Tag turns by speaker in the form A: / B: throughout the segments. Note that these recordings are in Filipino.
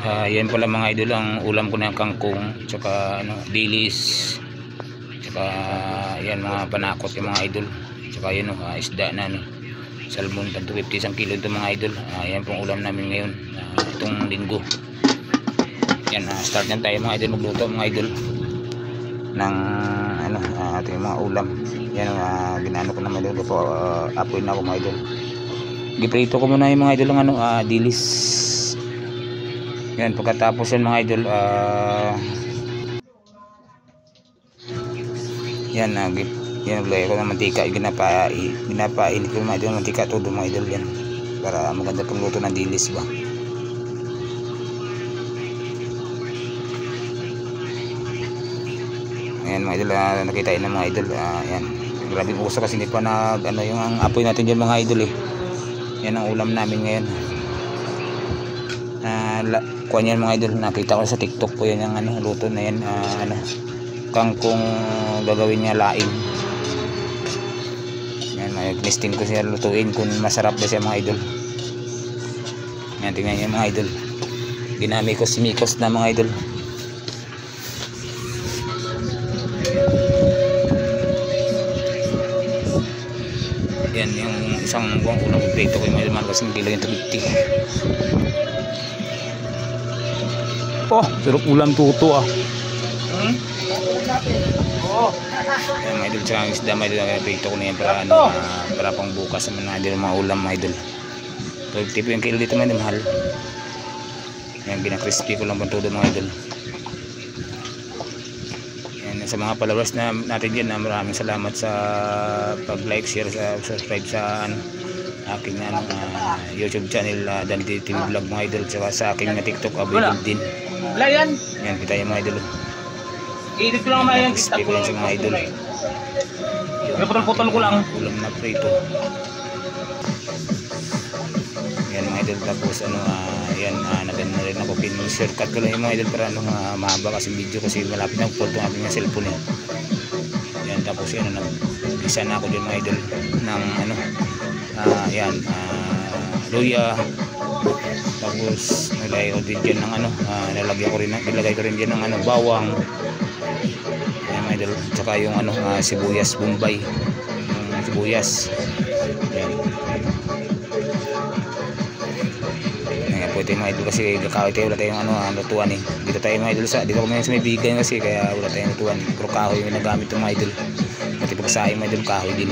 A: Yan pala mga idol ang ulam ko ng kangkong tsaka dilis tsaka yan mga panakot yung mga idol tsaka yun isda na salmon 250 isang kilo ito mga idol. Yan pong ulam namin ngayon itong linggo. Yan start na tayo mga idol magluto mga idol ng ating mga ulam. Yan ginano ko naman dito po apoy na ako mga idol. Giprito ko muna yung mga idol ng dilis. Yan pagkatapos yan mga idol yan lagay ko ng mantika, ginapainit ko mga idol ng mantika todo mga idol yan para maganda pang luto ng dilis ba. Ayan mga idol nakita yun ng mga idol yan grabing uso kasi hindi pa yung ang apoy natin dyan mga idol yan ang ulam namin ngayon. Kuha niyan mga idol, nakita ko sa TikTok po yan yung luto na yan kangkong gagawin niya laing. Yan testing ko siya lutuin kung masarap ba siya mga idol. Yan tingnan niyo mga idol, ginamikos na mga idol. Yan yung isang buwang ulam prito ko yung mga idol, kasing kilo yung 250. Oh, sarap ulam tuto Ayan mga idol, tsaka isda mga idol, prito ko na yan para pang bukas naman mga idol, mga ulam mga idol. 250 yung kilo dito mga idol, mahal. Ayan, ginakrispy ko lang bantudo mga idol. Ayan, sa mga followers na natin dyan, maraming salamat sa pag-like, share, subscribe sa aking YouTube channel Dante TV Vlog mga idol, tsaka sa aking TikTok available din.
B: Yan
A: kita yung mga idol.
B: Edit ko lang mga yan.
A: Crispy ko yan sa mga idol.
B: Putol ko lang.
A: Ulam na prito. Yan mga idol. Tapos yan natin na rin ako shortcut ko lang yung mga idol para mahaba kasi video kasi malapit na photo ng aking cellphone yan. Tapos yan isa na ako din mga idol ng yan luya. Tapos nilagay ko din dyan ng nilagay ko rin dyan ng bawang. Ayan mga idol, tsaka yung sibuyas bombay, yung sibuyas. Ayan. Ayan po ito mga idol kasi kahoy tayo, wala tayong lutuan dito tayo mga idol dito kami sa may bigay kasi kaya wala tayong lutuan, pero kahoy yung nagamit ng mga idol. Pati pagsaing mga idol kahoy din.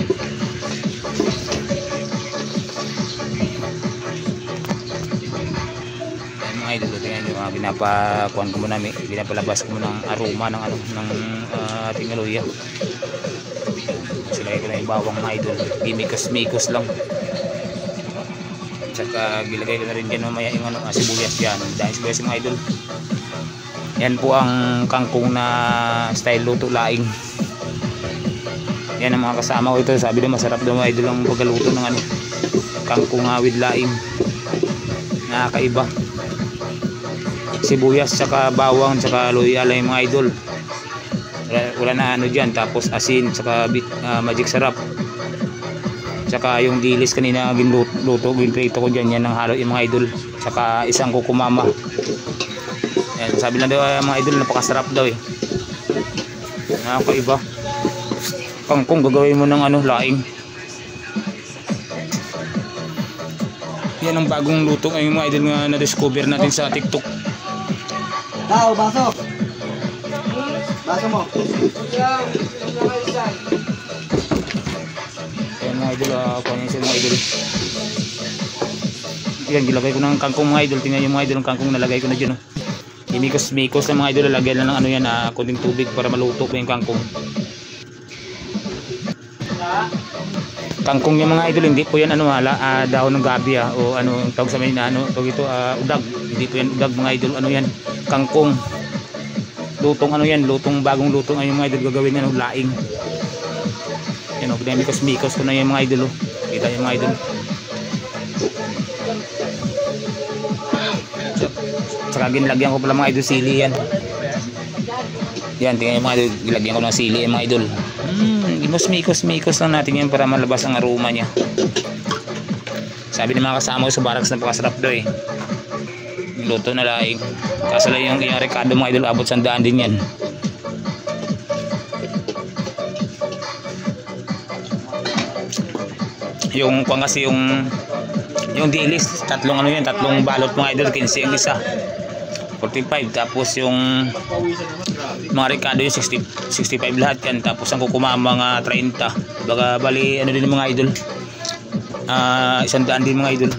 A: Idol, tingnan nyo ginapakuan ko muna, ginapalabas ko muna ng aroma ng ating luya. Silagay ko na yung bawang mga idol, gimikos lang. Tsaka gilagay ko na rin dyan mamaya yung sibuyas dyan, dahil sibuyas mga idol. Yan po ang kangkong na style luto laing. Yan ang mga kasama ko ito, sabi na masarap daw mga idol ang pagkaluto ng kangkong with laing, nakakaiba. Sibuyas tsaka bawang tsaka luya lang yung mga idol, wala na dyan. Tapos asin tsaka magic sarap tsaka yung dilis kanina ginluto ginprito ko dyan, yan ang halo yung mga idol, tsaka isang kukumama. Yan, sabi na daw mga idol napakasarap daw nakakaiba. Kangkong gagawin mo ng laing. Yan ang bagong luto ngayon mga idol nga na-discover natin sa TikTok.
B: Tao, baso. Baso mo.
A: Ayan mga idol, kuhanin sila mga idol. Yan, gilagay ko ng kangkong mga idol. Tingnan yung mga idol ng kangkong nalagay ko na dyan. Imikos-mikos na mga idol, lalagyan lang ng yan, kunting tubig para maluto ko yung kangkong. Kangkong yung mga idol, hindi po yan dahon ng gabi o tawag sa mga tawag ito udag. Hindi po yan udag mga idol, yan kangkong lutong lutong bagong lutong yung mga idol gagawin laing. Yan mikos ko na yung mga idol kita yung mga idol. Tsaka ginlagyan ko pala mga idol sili yan. Yan tingnan yung mga idol, gilagyan ko ng sili yung mga idol. Mikos lang natin yan para malabas ang aroma niya. Sabi ng mga kasama ko sa barracks, napakasarap daw luto na laing. Kaso lang yung Ricardo mga idol, abot 100 din yan. Yung pang kasi yung dilis, tatlong ano yan, tatlong balot mga idol, 15 ang isa, 45. Tapos yung mga Ricardo yung 65 lahat yan. Tapos ang kukuma mga 30, baga bali ano din mga idol, 100 din mga idol.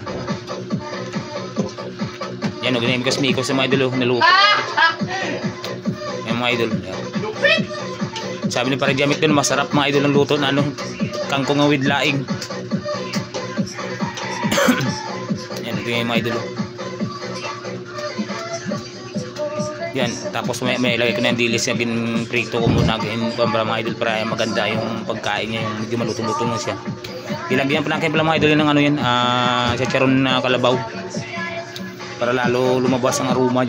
A: Yan o, ganyan kasi may sa mga idol naluto yan mga idol. Sabi ni Pare Jamit dun, masarap mga idol ang luto na ano, kangkong with laing. Yan ito yung mga idol. Yan, tapos may ilagay ko na yung dilis na ginprito ko muna para mga idol, para maganda yung pagkain niya, yung medyo malutong-lutong na siya. Ilagyan pa natin pala mga idol ng ano yan, chicharon na kalabaw para lalo lumabas ang aroma.